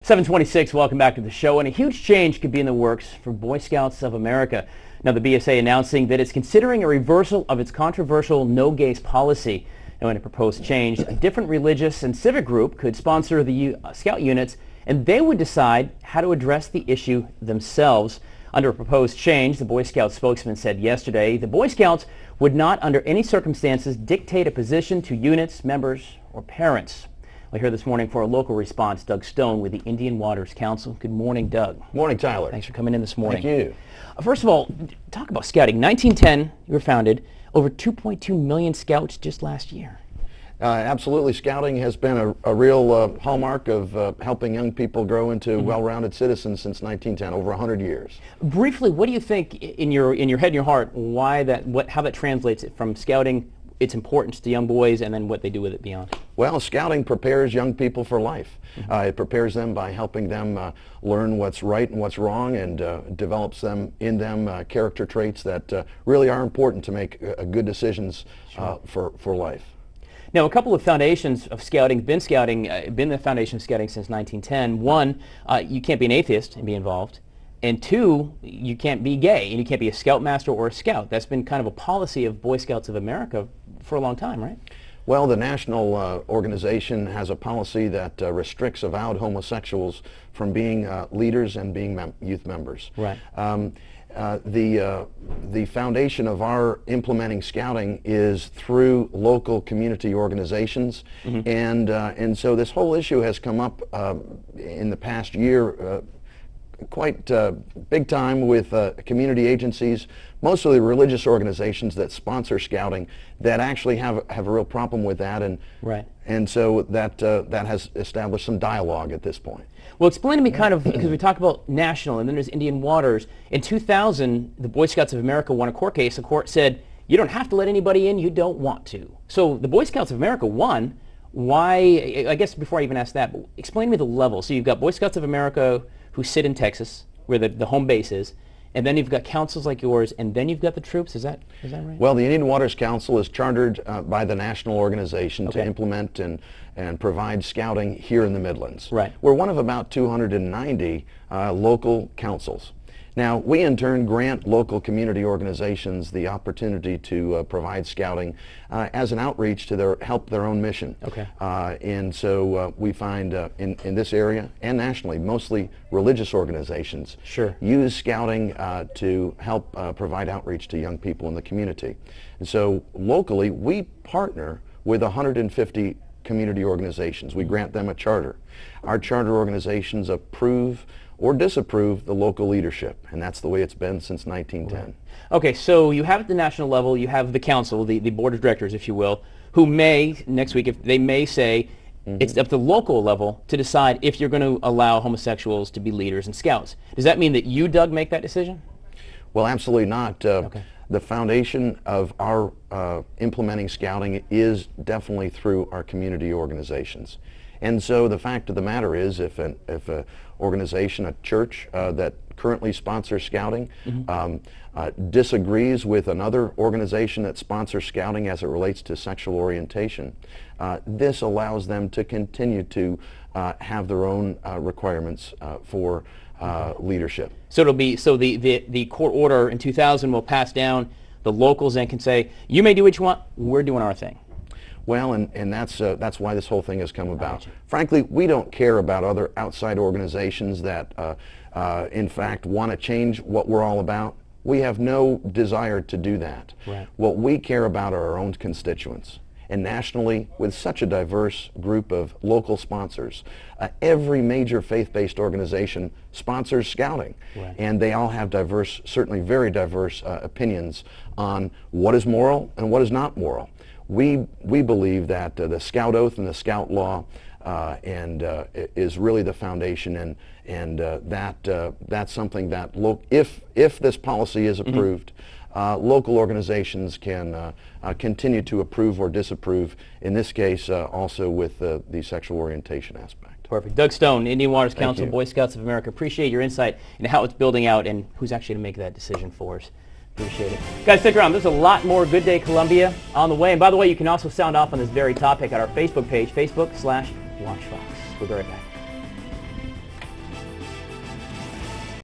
726, welcome back to the show. And a huge change could be in the works for Boy Scouts of America. Now, the BSA announcing that it's considering a reversal of its controversial no-gays policy. Now, in a proposed change, a different religious and civic group could sponsor the Scout units, and they would decide how to address the issue themselves. Under a proposed change, the Boy Scout spokesman said yesterday, the Boy Scouts would not under any circumstances dictate a position to units, members, or parents. We're here this morning for a local response. Doug Stone with the Indian Waters Council. Good morning, Doug. Morning, Tyler. Thanks for coming in this morning. Thank you. First of all, talk about scouting. 1910, you were founded. Over 2.2 million scouts just last year. Absolutely. Scouting has been a real hallmark of helping young people grow into well-rounded citizens since 1910, over 100 years. Briefly, what do you think in your head and your heart, how that translates from scouting, its importance to young boys, and then what they do with it beyond? Well, scouting prepares young people for life. It prepares them by helping them learn what's right and what's wrong, and develops in them character traits that really are important to make good decisions for life. Now, a couple of foundations of scouting, been the foundation of scouting since 1910. One, you can't be an atheist and be involved. And two, you can't be gay, and you can't be a scoutmaster or a scout. That's been kind of a policy of Boy Scouts of America for a long time, right? Well, the national organization has a policy that restricts avowed homosexuals from being leaders and being youth members. Right. The foundation of our implementing scouting is through local community organizations, and so this whole issue has come up in the past year quite big time with community agencies, mostly religious organizations that sponsor scouting, that actually have a real problem with that, and so that has established some dialogue at this point. Well, explain to me kind of, because we talk about national and then there's Indian Waters. In 2000, the Boy Scouts of America won a court case. The court said, you don't have to let anybody in you don't want to. So the Boy Scouts of America won. Why, I guess before I even ask that, explain to me the level. So you've got Boy Scouts of America who sit in Texas, where the home base is, and then you've got councils like yours, and then you've got the troops. Is that right? Well, the Indian Waters Council is chartered by the national organization to implement and provide scouting here in the Midlands. Right. We're one of about 290 local councils. Now, we in turn grant local community organizations the opportunity to provide scouting as an outreach to help their own mission. Okay. And so we find in this area and nationally, mostly religious organizations use scouting to help provide outreach to young people in the community. And so locally, we partner with 150 community organizations. We grant them a charter. Our charter organizations approve or disapprove the local leadership, and that's the way it's been since 1910. Right. Okay, so you have at the national level, you have the council, the board of directors, if you will, who may, next week, if they may say, it's up to the local level to decide if you're going to allow homosexuals to be leaders and scouts. Does that mean that you, Doug, make that decision? Well, absolutely not. The foundation of our implementing scouting is definitely through our community organizations. And so the fact of the matter is, if an organization, a church that currently sponsors scouting disagrees with another organization that sponsors scouting as it relates to sexual orientation, this allows them to continue to have their own requirements for leadership. So it'll be, the court order in 2000 will pass down, the locals then can say, you may do what you want, we're doing our thing. Well, and that's why this whole thing has come about. Frankly, we don't care about other outside organizations that, in fact, want to change what we're all about. We have no desire to do that. Right. What we care about are our own constituents. And nationally, with such a diverse group of local sponsors, every major faith-based organization sponsors scouting. Right. And they all have diverse, certainly very diverse opinions on what is moral and what is not moral. We believe that the Scout Oath and the Scout Law is really the foundation, and that's something that if this policy is approved, local organizations can continue to approve or disapprove. In this case, also with the sexual orientation aspect. Perfect. Doug Stone, Indian Waters Council, Boy Scouts of America. Appreciate your insight into how it's building out and who's actually going to make that decision for us. Appreciate it. Guys, stick around. There's a lot more Good Day Columbia on the way. And by the way, you can also sound off on this very topic at our Facebook page, Facebook/WatchFox. We'll be right back.